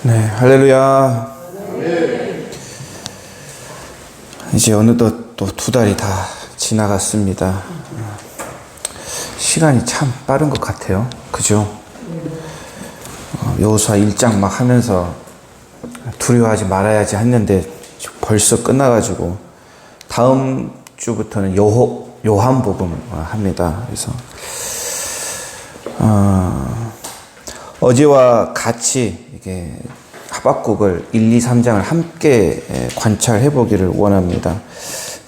네, 할렐루야. 이제 어느덧 또 2달이 다 지나갔습니다. 시간이 참 빠른 것 같아요. 그죠? 여호수아 1장 막 하면서 두려워하지 말아야지 했는데 벌써 끝나가지고 다음 주부터는 요한복음 합니다. 그래서 어제와 같이 이게 하박국을 1, 2, 3장을 함께 관찰해 보기를 원합니다.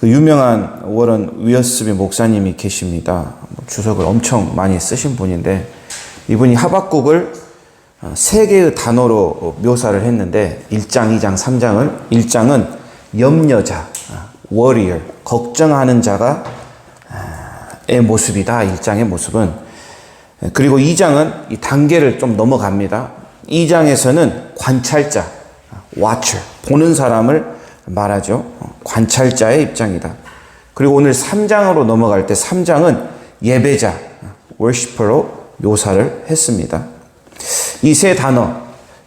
그 유명한 워런 위어스비 목사님이 계십니다. 주석을 엄청 많이 쓰신 분인데 이분이 하박국을 3개의 단어로 묘사를 했는데 1장, 2장, 3장을 1장은 염려자, warrior, 걱정하는 자가 의 모습이다. 1장의 모습은. 그리고 2장은 이 단계를 좀 넘어갑니다. 2장에서는 관찰자, watcher, 보는 사람을 말하죠. 관찰자의 입장이다. 그리고 오늘 3장으로 넘어갈 때 3장은 예배자, worshipper로 묘사를 했습니다. 이 세 단어,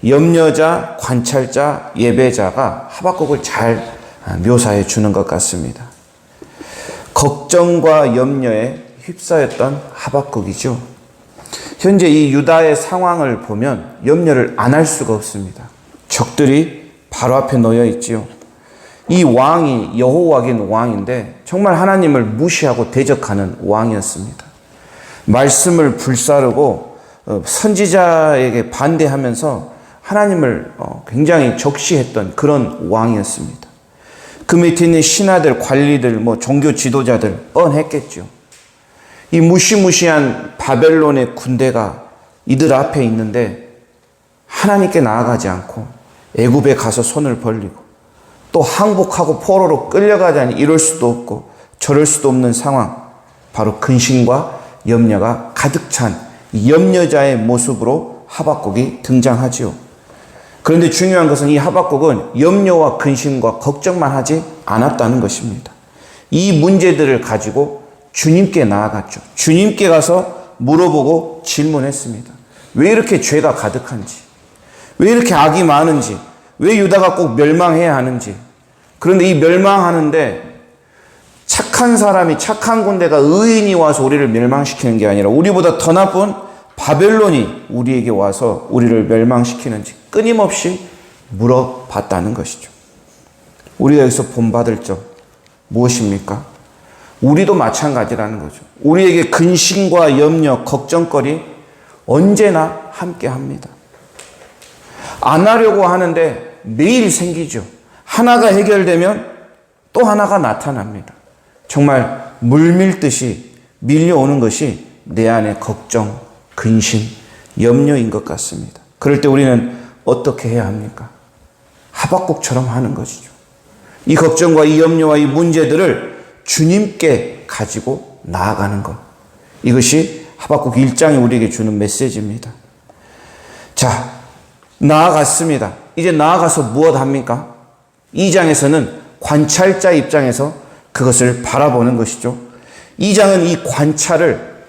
염려자, 관찰자, 예배자가 하박국을 잘 묘사해 주는 것 같습니다. 걱정과 염려에 휩싸였던 하박국이죠. 현재 이 유다의 상황을 보면 염려를 안 할 수가 없습니다. 적들이 바로 앞에 놓여 있지요. 이 왕이 여호와긴 왕인데 정말 하나님을 무시하고 대적하는 왕이었습니다. 말씀을 불사르고 선지자에게 반대하면서 하나님을 굉장히 적시했던 그런 왕이었습니다. 그 밑에 있는 신하들, 관리들, 종교 지도자들 뻔했겠죠. 이 무시무시한 바벨론의 군대가 이들 앞에 있는데 하나님께 나아가지 않고 애굽에 가서 손을 벌리고 또 항복하고 포로로 끌려가자니 이럴 수도 없고 저럴 수도 없는 상황, 바로 근심과 염려가 가득 찬 염려자의 모습으로 하박국이 등장하지요. 그런데 중요한 것은 이 하박국은 염려와 근심과 걱정만 하지 않았다는 것입니다. 이 문제들을 가지고 주님께 나아갔죠. 주님께 가서 물어보고 질문했습니다. 왜 이렇게 죄가 가득한지, 왜 이렇게 악이 많은지, 왜 유다가 꼭 멸망해야 하는지. 그런데 이 멸망하는데 착한 사람이, 착한 군대가 의인이 와서 우리를 멸망시키는 게 아니라 우리보다 더 나쁜 바벨론이 우리에게 와서 우리를 멸망시키는지 끊임없이 물어봤다는 것이죠. 우리가 여기서 본받을 점 무엇입니까? 우리도 마찬가지라는 거죠. 우리에게 근심과 염려, 걱정거리 언제나 함께 합니다. 안 하려고 하는데 매일 생기죠. 하나가 해결되면 또 하나가 나타납니다. 정말 물밀듯이 밀려오는 것이 내 안의 걱정, 근심, 염려인 것 같습니다. 그럴 때 우리는 어떻게 해야 합니까? 하박국처럼 하는 것이죠. 이 걱정과 이 염려와 이 문제들을 주님께 가지고 나아가는 것. 이것이 하박국 1장이 우리에게 주는 메시지입니다. 자, 나아갔습니다. 이제 나아가서 무엇 합니까? 2장에서는 관찰자 입장에서 그것을 바라보는 것이죠. 2장은 이 관찰을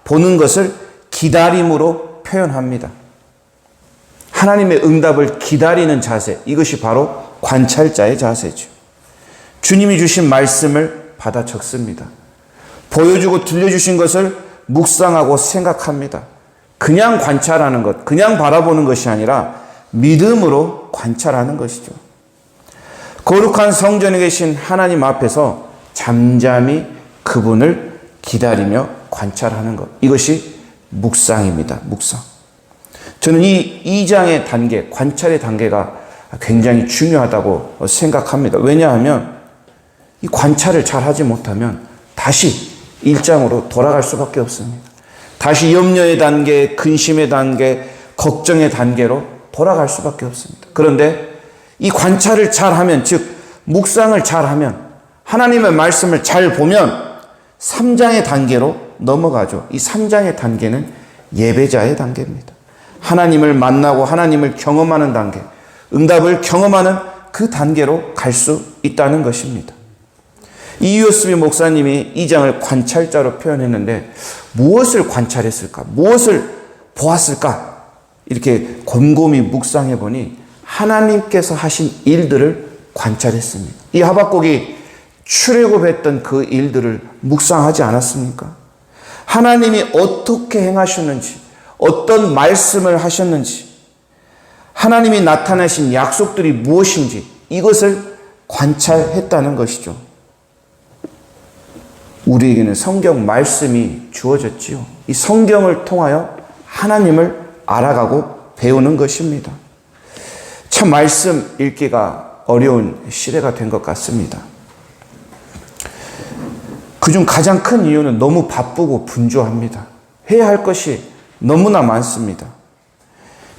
보는 것을 기다림으로 표현합니다. 하나님의 응답을 기다리는 자세, 이것이 바로 관찰자의 자세죠. 주님이 주신 말씀을 받아 적습니다. 보여주고 들려주신 것을 묵상하고 생각합니다. 그냥 관찰하는 것, 그냥 바라보는 것이 아니라 믿음으로 관찰하는 것이죠. 거룩한 성전에 계신 하나님 앞에서 잠잠히 그분을 기다리며 관찰하는 것. 이것이 묵상입니다. 묵상. 저는 이 2장의 단계, 관찰의 단계가 굉장히 중요하다고 생각합니다. 왜냐하면 이 관찰을 잘 하지 못하면 다시 1장으로 돌아갈 수밖에 없습니다. 다시 염려의 단계, 근심의 단계, 걱정의 단계로 돌아갈 수밖에 없습니다. 그런데 이 관찰을 잘하면, 즉 묵상을 잘하면, 하나님의 말씀을 잘 보면 3장의 단계로 넘어가죠. 이 3장의 단계는 예배자의 단계입니다. 하나님을 만나고 하나님을 경험하는 단계, 응답을 경험하는 그 단계로 갈 수 있다는 것입니다. 이유스비 목사님이 2장을 관찰자로 표현했는데 무엇을 관찰했을까? 무엇을 보았을까? 이렇게 곰곰이 묵상해 보니 하나님께서 하신 일들을 관찰했습니다. 이 하박국이 출애굽했던 그 일들을 묵상하지 않았습니까? 하나님이 어떻게 행하셨는지, 어떤 말씀을 하셨는지, 하나님이 나타내신 약속들이 무엇인지 이것을 관찰했다는 것이죠. 우리에게는 성경 말씀이 주어졌지요. 이 성경을 통하여 하나님을 알아가고 배우는 것입니다. 참 말씀 읽기가 어려운 시대가 된 것 같습니다. 그중 가장 큰 이유는 너무 바쁘고 분주합니다. 해야 할 것이 너무나 많습니다.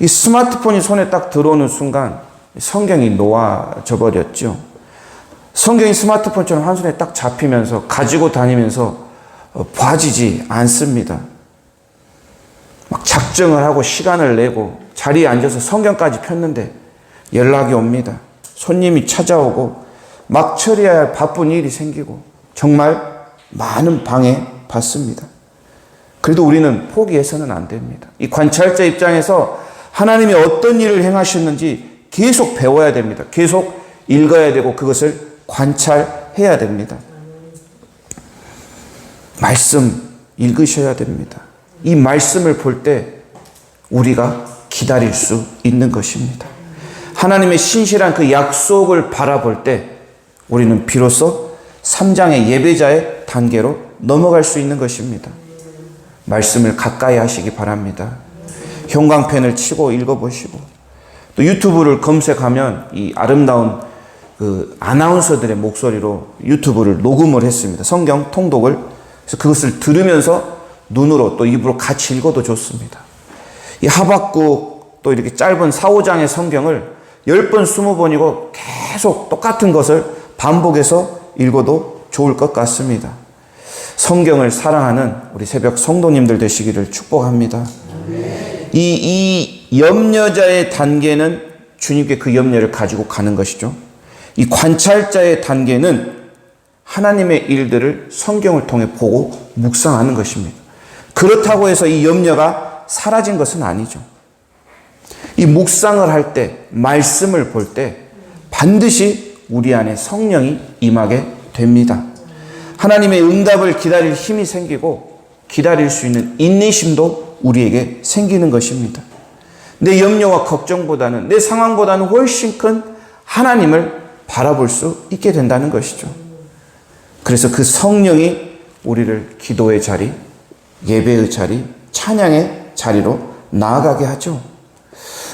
이 스마트폰이 손에 딱 들어오는 순간 성경이 놓아져 버렸죠. 성경이 스마트폰처럼 한 손에 딱 잡히면서 가지고 다니면서 봐지지 않습니다. 막 작정을 하고 시간을 내고 자리에 앉아서 성경까지 폈는데 연락이 옵니다. 손님이 찾아오고 막 처리해야 할 바쁜 일이 생기고 정말 많은 방해 받습니다. 그래도 우리는 포기해서는 안 됩니다. 이 관찰자 입장에서 하나님이 어떤 일을 행하셨는지 계속 배워야 됩니다. 계속 읽어야 되고 그것을 관찰해야 됩니다. 말씀 읽으셔야 됩니다. 이 말씀을 볼 때 우리가 기다릴 수 있는 것입니다. 하나님의 신실한 그 약속을 바라볼 때 우리는 비로소 3장의 예배자의 단계로 넘어갈 수 있는 것입니다. 말씀을 가까이 하시기 바랍니다. 형광펜을 치고 읽어보시고 또 유튜브를 검색하면 이 아름다운 그 아나운서들의 목소리로 유튜브를 녹음을 했습니다. 성경 통독을. 그래서 그것을 들으면서 눈으로 또 입으로 같이 읽어도 좋습니다. 이 하박국 또 이렇게 짧은 4, 5장의 성경을 10번, 20번이고 계속 똑같은 것을 반복해서 읽어도 좋을 것 같습니다. 성경을 사랑하는 우리 새벽 성도님들 되시기를 축복합니다. 이 염려자의 단계는 주님께 그 염려를 가지고 가는 것이죠. 이 관찰자의 단계는 하나님의 일들을 성경을 통해 보고 묵상하는 것입니다. 그렇다고 해서 이 염려가 사라진 것은 아니죠. 이 묵상을 할 때, 말씀을 볼 때 반드시 우리 안에 성령이 임하게 됩니다. 하나님의 응답을 기다릴 힘이 생기고 기다릴 수 있는 인내심도 우리에게 생기는 것입니다. 내 염려와 걱정보다는, 내 상황보다는 훨씬 큰 하나님을 바라볼 수 있게 된다는 것이죠. 그래서 그 성령이 우리를 기도의 자리, 예배의 자리, 찬양의 자리로 나아가게 하죠.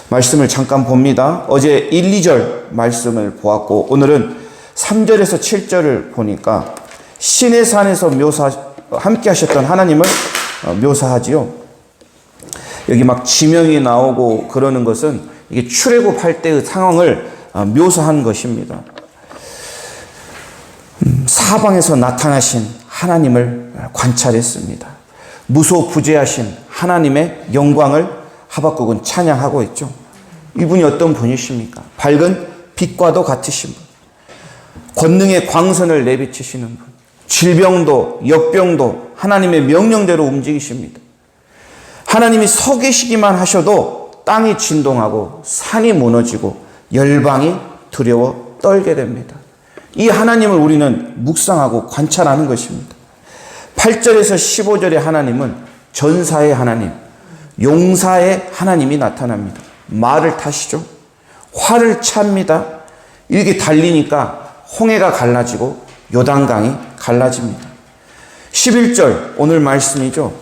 말씀을 잠깐 봅니다. 어제 1, 2절 말씀을 보았고 오늘은 3절에서 7절을 보니까 신의 산에서 함께 하셨던 하나님을 묘사하지요. 여기 막 지명이 나오고 그러는 것은 이게 출애굽할 때의 상황을 묘사한 것입니다. 사방에서 나타나신 하나님을 관찰했습니다. 무소부재하신 하나님의 영광을 하박국은 찬양하고 있죠. 이분이 어떤 분이십니까? 밝은 빛과도 같으신 분, 권능의 광선을 내비치시는 분, 질병도 역병도 하나님의 명령대로 움직이십니다. 하나님이 서 계시기만 하셔도 땅이 진동하고 산이 무너지고 열방이 두려워 떨게 됩니다. 이 하나님을 우리는 묵상하고 관찰하는 것입니다. 8절에서 15절의 하나님은 전사의 하나님, 용사의 하나님이 나타납니다. 말을 타시죠. 활을 찹니다. 이렇게 달리니까 홍해가 갈라지고 요단강이 갈라집니다. 11절 오늘 말씀이죠.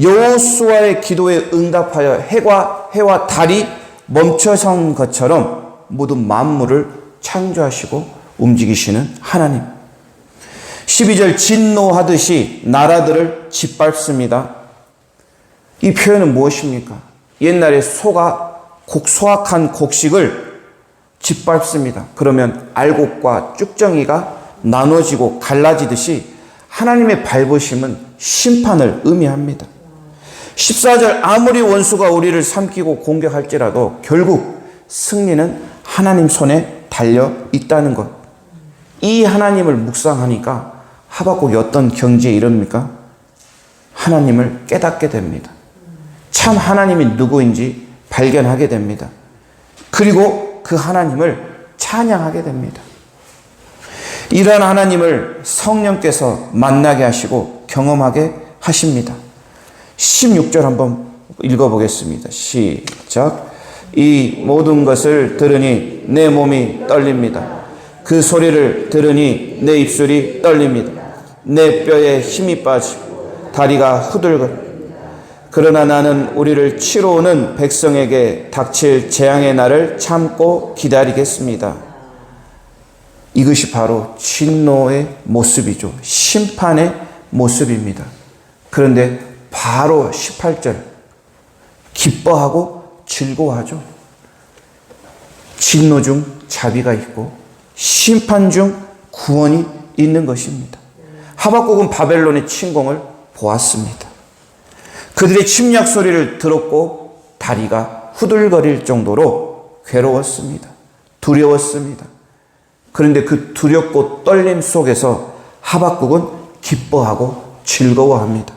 여호수아의 기도에 응답하여 해와 달이 멈춰선 것처럼 모든 만물을 창조하시고 움직이시는 하나님. 12절 진노하듯이 나라들을 짓밟습니다. 이 표현은 무엇입니까? 옛날에 소악한 곡식을 짓밟습니다. 그러면 알곡과 쭉정이가 나눠지고 갈라지듯이 하나님의 밟으심은 심판을 의미합니다. 14절 아무리 원수가 우리를 삼키고 공격할지라도 결국 승리는 하나님 손에 달려 있다는 것. 이 하나님을 묵상하니까 하박국이 어떤 경지에 이릅니까? 하나님을 깨닫게 됩니다. 참 하나님이 누구인지 발견하게 됩니다. 그리고 그 하나님을 찬양하게 됩니다. 이러한 하나님을 성령께서 만나게 하시고 경험하게 하십니다. 16절 한번 읽어보겠습니다. 시작. 이 모든 것을 들으니 내 몸이 떨립니다. 그 소리를 들으니 내 입술이 떨립니다. 내 뼈에 힘이 빠지고 다리가 후들거려. 그러나 나는 우리를 치러 오는 백성에게 닥칠 재앙의 날을 참고 기다리겠습니다. 이것이 바로 진노의 모습이죠. 심판의 모습입니다. 그런데 바로 18절 기뻐하고 즐거워하죠. 진노 중 자비가 있고 심판 중 구원이 있는 것입니다. 하박국은 바벨론의 침공을 보았습니다. 그들의 침략 소리를 들었고 다리가 후들거릴 정도로 괴로웠습니다. 두려웠습니다. 그런데 그 두렵고 떨림 속에서 하박국은 기뻐하고 즐거워합니다.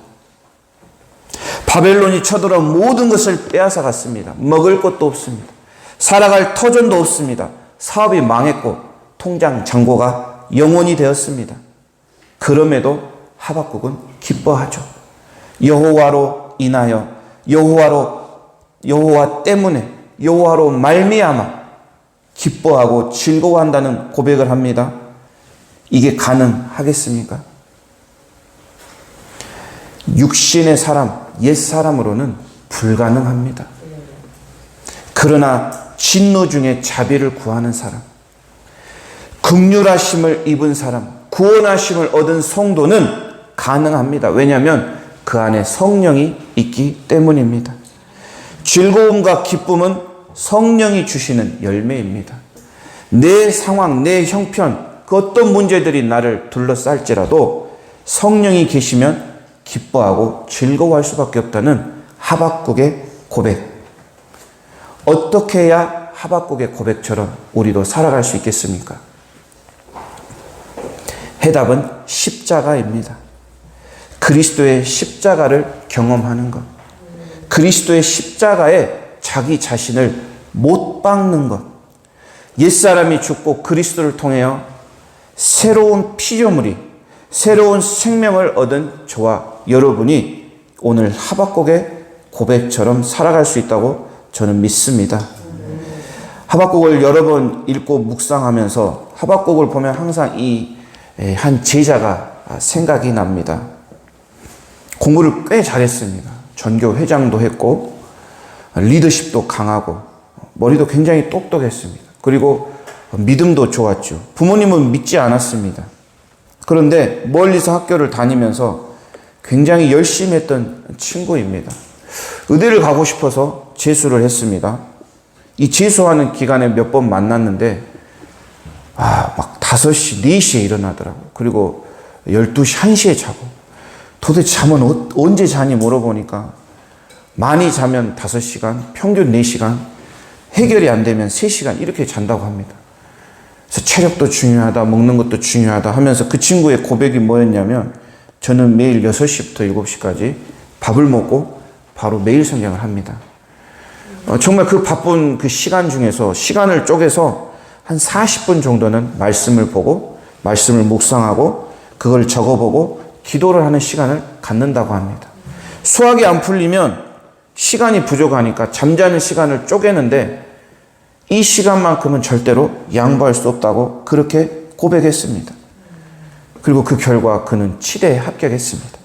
바벨론이 쳐들어온 모든 것을 빼앗아 갔습니다. 먹을 것도 없습니다. 살아갈 터전도 없습니다. 사업이 망했고 통장 잔고가 영원히 되었습니다. 그럼에도 하박국은 기뻐하죠. 여호와로 인하여 여호와 때문에 여호와로 말미암아 기뻐하고 즐거워한다는 고백을 합니다. 이게 가능하겠습니까? 육신의 사람, 옛사람으로는 불가능합니다. 그러나 진노 중에 자비를 구하는 사람, 긍휼하심을 입은 사람, 구원하심을 얻은 성도는 가능합니다. 왜냐하면 그 안에 성령이 있기 때문입니다. 즐거움과 기쁨은 성령이 주시는 열매입니다. 내 상황, 내 형편, 그 어떤 문제들이 나를 둘러쌀지라도 성령이 계시면 기뻐하고 즐거워할 수밖에 없다는 하박국의 고백. 어떻게 해야 하박국의 고백처럼 우리도 살아갈 수 있겠습니까? 해답은 십자가입니다. 그리스도의 십자가를 경험하는 것. 그리스도의 십자가에 자기 자신을 못 박는 것. 옛사람이 죽고 그리스도를 통하여 새로운 피조물이, 새로운 생명을 얻은 저와 여러분이 오늘 하박국의 고백처럼 살아갈 수 있다고 저는 믿습니다. 하박국을 여러 번 읽고 묵상하면서 하박국을 보면 항상 이 한 제자가 생각이 납니다. 공부를 꽤 잘했습니다. 전교 회장도 했고 리더십도 강하고 머리도 굉장히 똑똑했습니다. 그리고 믿음도 좋았죠. 부모님은 믿지 않았습니다. 그런데 멀리서 학교를 다니면서 굉장히 열심히 했던 친구입니다. 의대를 가고 싶어서 재수를 했습니다. 이 재수하는 기간에 몇 번 만났는데 막 5시, 4시에 일어나더라고요. 그리고 12시, 1시에 자고 도대체 잠은 언제 자니 물어보니까 많이 자면 5시간, 평균 4시간, 해결이 안 되면 3시간 이렇게 잔다고 합니다. 그래서 체력도 중요하다, 먹는 것도 중요하다 하면서 그 친구의 고백이 뭐였냐면 저는 매일 6시부터 7시까지 밥을 먹고 바로 매일 성경을 합니다. 정말 그 바쁜 그 시간 중에서 시간을 쪼개서 한 40분 정도는 말씀을 보고 말씀을 묵상하고 그걸 적어보고 기도를 하는 시간을 갖는다고 합니다. 수학이 안 풀리면 시간이 부족하니까 잠자는 시간을 쪼개는데 이 시간만큼은 절대로 양보할 수 없다고 그렇게 고백했습니다. 그리고 그 결과 그는 치대에 합격했습니다.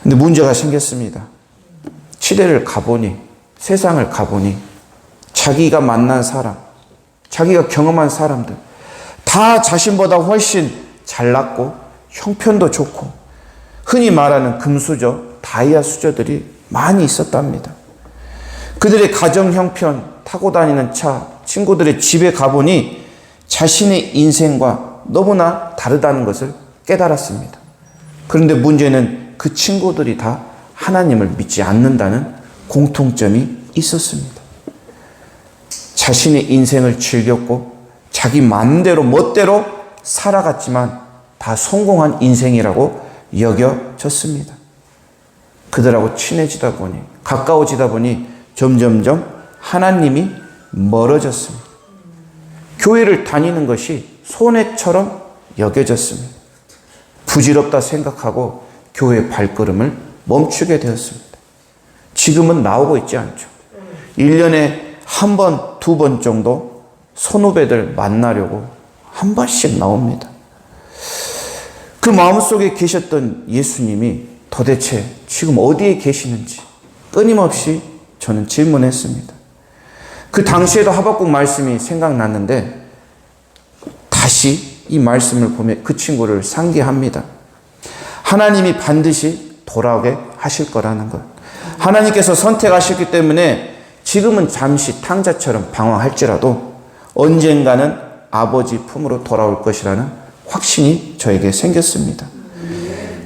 근데 문제가 생겼습니다. 치대를 가보니, 세상을 가보니 자기가 만난 사람, 자기가 경험한 사람들 다 자신보다 훨씬 잘났고 형편도 좋고 흔히 말하는 금수저, 다이아 수저들이 많이 있었답니다. 그들의 가정 형편, 타고 다니는 차, 친구들의 집에 가보니 자신의 인생과 너무나 다르다는 것을 깨달았습니다. 그런데 문제는 그 친구들이 다 하나님을 믿지 않는다는 공통점이 있었습니다. 자신의 인생을 즐겼고 자기 마음대로 멋대로 살아갔지만 다 성공한 인생이라고 여겨졌습니다. 그들하고 친해지다 보니, 가까워지다 보니 점점점 하나님이 멀어졌습니다. 교회를 다니는 것이 손해처럼 여겨졌습니다. 부질없다 생각하고 교회의 발걸음을 멈추게 되었습니다. 지금은 나오고 있지 않죠. 1년에 한 번, 두 번 정도 선후배들 만나려고 한 번씩 나옵니다. 그 마음속에 계셨던 예수님이 도대체 지금 어디에 계시는지 끊임없이 저는 질문했습니다. 그 당시에도 하박국 말씀이 생각났는데 다시 이 말씀을 보며 그 친구를 상기합니다. 하나님이 반드시 돌아오게 하실 거라는 것. 하나님께서 선택하셨기 때문에 지금은 잠시 탕자처럼 방황할지라도 언젠가는 아버지 품으로 돌아올 것이라는 확신이 저에게 생겼습니다.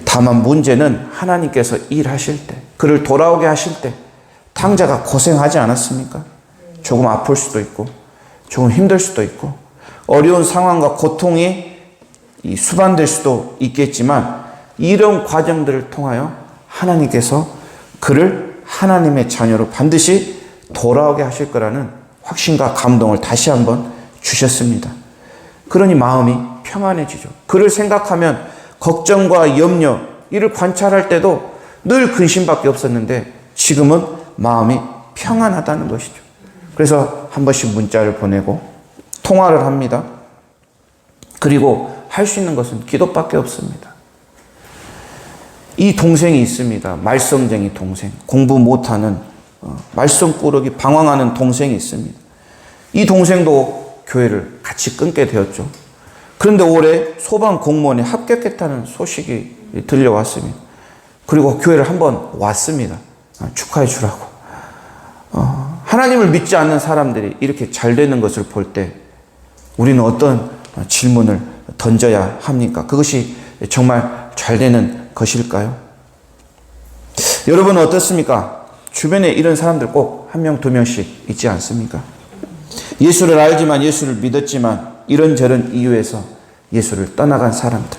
다만 문제는 하나님께서 일하실 때, 그를 돌아오게 하실 때 탕자가 고생하지 않았습니까? 조금 아플 수도 있고 조금 힘들 수도 있고 어려운 상황과 고통이 수반될 수도 있겠지만 이런 과정들을 통하여 하나님께서 그를 하나님의 자녀로 반드시 돌아오게 하실 거라는 확신과 감동을 다시 한번 주셨습니다. 그러니 마음이 평안해지죠. 그를 생각하면 걱정과 염려, 이를 관찰할 때도 늘 근심밖에 없었는데 지금은 마음이 평안하다는 것이죠. 그래서 한 번씩 문자를 보내고 통화를 합니다. 그리고 할 수 있는 것은 기도밖에 없습니다. 이 동생이 있습니다. 말썽쟁이 동생, 공부 못하는 말썽꾸러기 방황하는 동생이 있습니다. 이 동생도 교회를 같이 끊게 되었죠. 그런데 올해 소방 공무원에 합격했다는 소식이 들려왔습니다. 그리고 교회를 한번 왔습니다. 축하해 주라고. 하나님을 믿지 않는 사람들이 이렇게 잘 되는 것을 볼 때 우리는 어떤 질문을 던져야 합니까? 그것이 정말 잘 되는 것일까요? 여러분은 어떻습니까? 주변에 이런 사람들 꼭 한 명, 두 명씩 있지 않습니까? 예수를 알지만, 예수를 믿었지만 이런저런 이유에서 예수를 떠나간 사람들,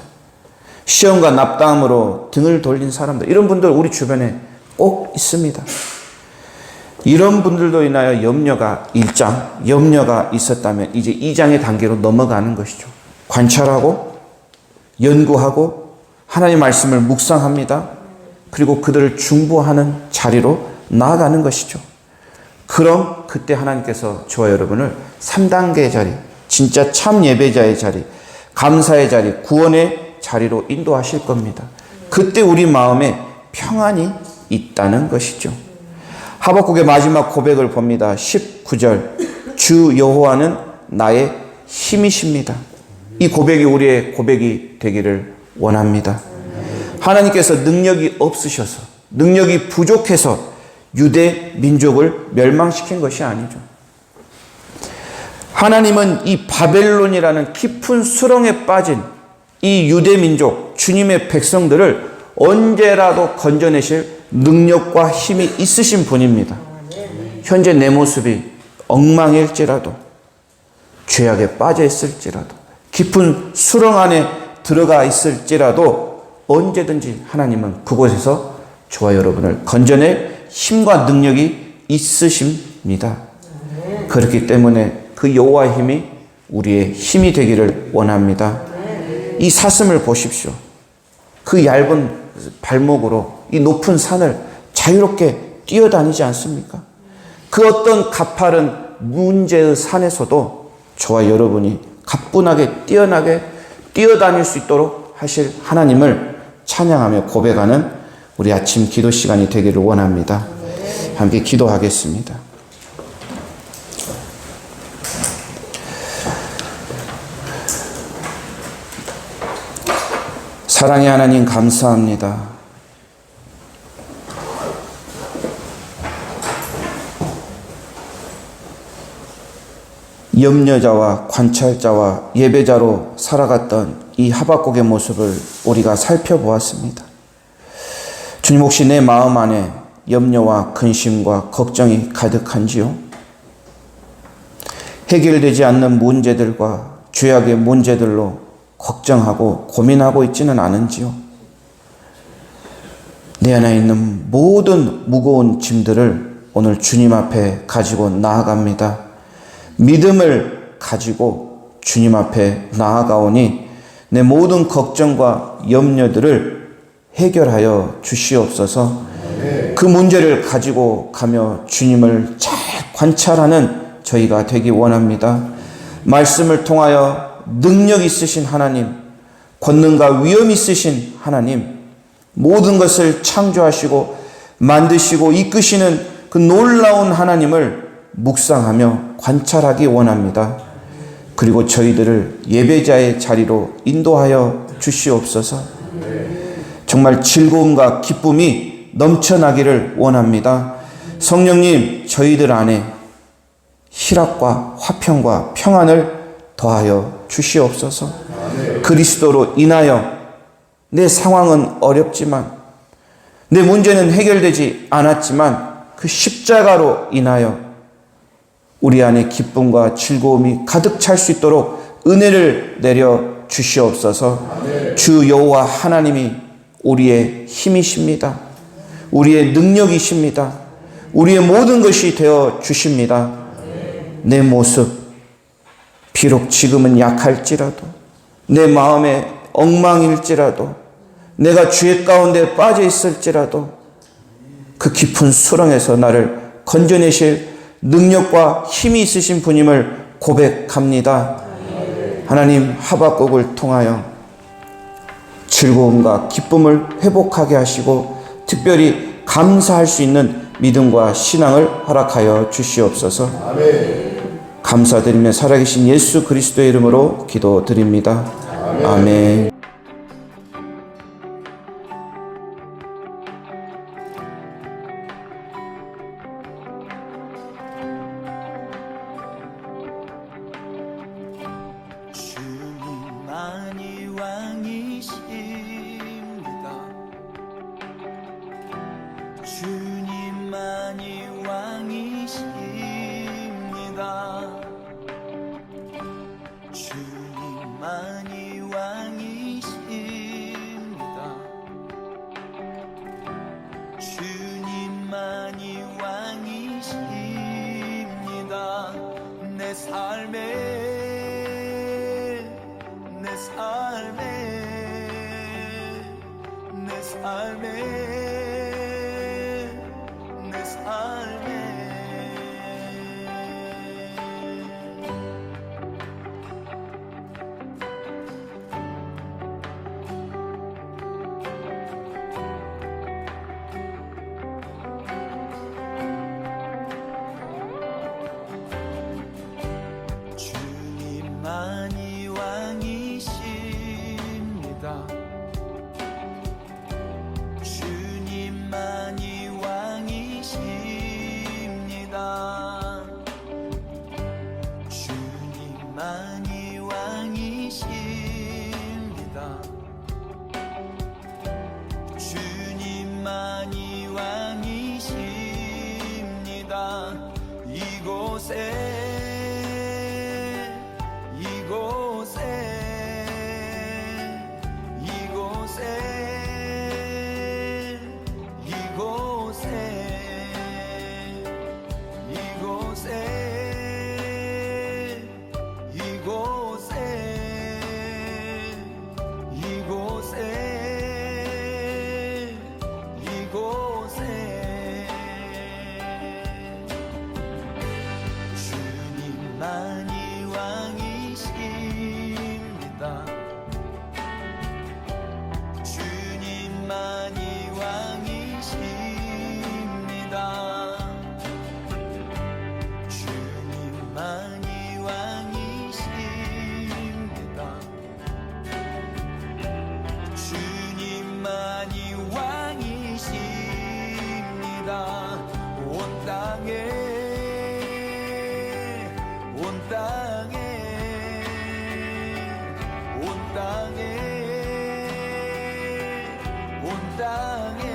시험과 납당함으로 등을 돌린 사람들, 이런 분들 우리 주변에 꼭 있습니다. 이런 분들도 인하여 염려가 1장, 염려가 있었다면 이제 2장의 단계로 넘어가는 것이죠. 관찰하고 연구하고 하나님의 말씀을 묵상합니다. 그리고 그들을 중보하는 자리로 나아가는 것이죠. 그럼 그때 하나님께서 저와 여러분을 3단계의 자리, 진짜 참 예배자의 자리, 감사의 자리, 구원의 자리로 인도하실 겁니다. 그때 우리 마음에 평안이 있다는 것이죠. 하박국의 마지막 고백을 봅니다. 19절, 주 여호와는 나의 힘이십니다. 이 고백이 우리의 고백이 되기를 원합니다. 하나님께서 능력이 없으셔서, 능력이 부족해서 유대 민족을 멸망시킨 것이 아니죠. 하나님은 이 바벨론이라는 깊은 수렁에 빠진 이 유대 민족, 주님의 백성들을 언제라도 건져내실 능력과 힘이 있으신 분입니다. 현재 내 모습이 엉망일지라도, 죄악에 빠져 있을지라도, 깊은 수렁 안에 들어가 있을지라도 언제든지 하나님은 그곳에서 저와 여러분을 건져낼 힘과 능력이 있으십니다. 그렇기 때문에 그 여호와의 힘이 우리의 힘이 되기를 원합니다. 이 사슴을 보십시오. 그 얇은 발목으로 이 높은 산을 자유롭게 뛰어다니지 않습니까? 그 어떤 가파른 문제의 산에서도 저와 여러분이 가뿐하게 뛰어나게 뛰어다닐 수 있도록 하실 하나님을 찬양하며 고백하는 우리 아침 기도 시간이 되기를 원합니다. 함께 기도하겠습니다. 사랑의 하나님 감사합니다. 염려자와 관찰자와 예배자로 살아갔던 이 하박국의 모습을 우리가 살펴보았습니다. 주님, 혹시 내 마음 안에 염려와 근심과 걱정이 가득한지요? 해결되지 않는 문제들과 죄악의 문제들로 걱정하고 고민하고 있지는 않은지요? 내 안에 있는 모든 무거운 짐들을 오늘 주님 앞에 가지고 나아갑니다. 믿음을 가지고 주님 앞에 나아가오니 내 모든 걱정과 염려들을 해결하여 주시옵소서. 그 문제를 가지고 가며 주님을 잘 관찰하는 저희가 되기 원합니다. 말씀을 통하여 능력 있으신 하나님, 권능과 위엄 있으신 하나님, 모든 것을 창조하시고 만드시고 이끄시는 그 놀라운 하나님을 묵상하며 관찰하기 원합니다. 그리고 저희들을 예배자의 자리로 인도하여 주시옵소서. 정말 즐거움과 기쁨이 넘쳐나기를 원합니다. 성령님, 저희들 안에 희락과 화평과 평안을 더하여 주시옵소서. 그리스도로 인하여 내 상황은 어렵지만, 내 문제는 해결되지 않았지만 그 십자가로 인하여 우리 안에 기쁨과 즐거움이 가득 찰 수 있도록 은혜를 내려 주시옵소서. 주 여호와 하나님이 우리의 힘이십니다. 우리의 능력이십니다. 우리의 모든 것이 되어 주십니다. 내 모습, 비록 지금은 약할지라도, 내 마음에 엉망일지라도, 내가 죄 가운데 빠져 있을지라도 그 깊은 수렁에서 나를 건져내실 능력과 힘이 있으신 분임을 고백합니다. 하나님, 하박국을 통하여 즐거움과 기쁨을 회복하게 하시고 특별히 감사할 수 있는 믿음과 신앙을 허락하여 주시옵소서. 감사드리며 살아계신 예수 그리스도의 이름으로 기도드립니다. 아멘. 주님만이 왕이십니다. 주님만이 왕이십니다. 주님만이 왕이십니다. 주님만이 왕이십니다. 내 삶에 주님만이 왕이십니다. 주님만이 왕이십니다. 주님만이 왕이십니다. 주님만이 왕이십니다. 이곳에 주님만이 왕이십니다. 주님만이 왕이십니다. 주님만이 왕이십니다. 주님만이 왕이십니다. 온 땅에 온 땅에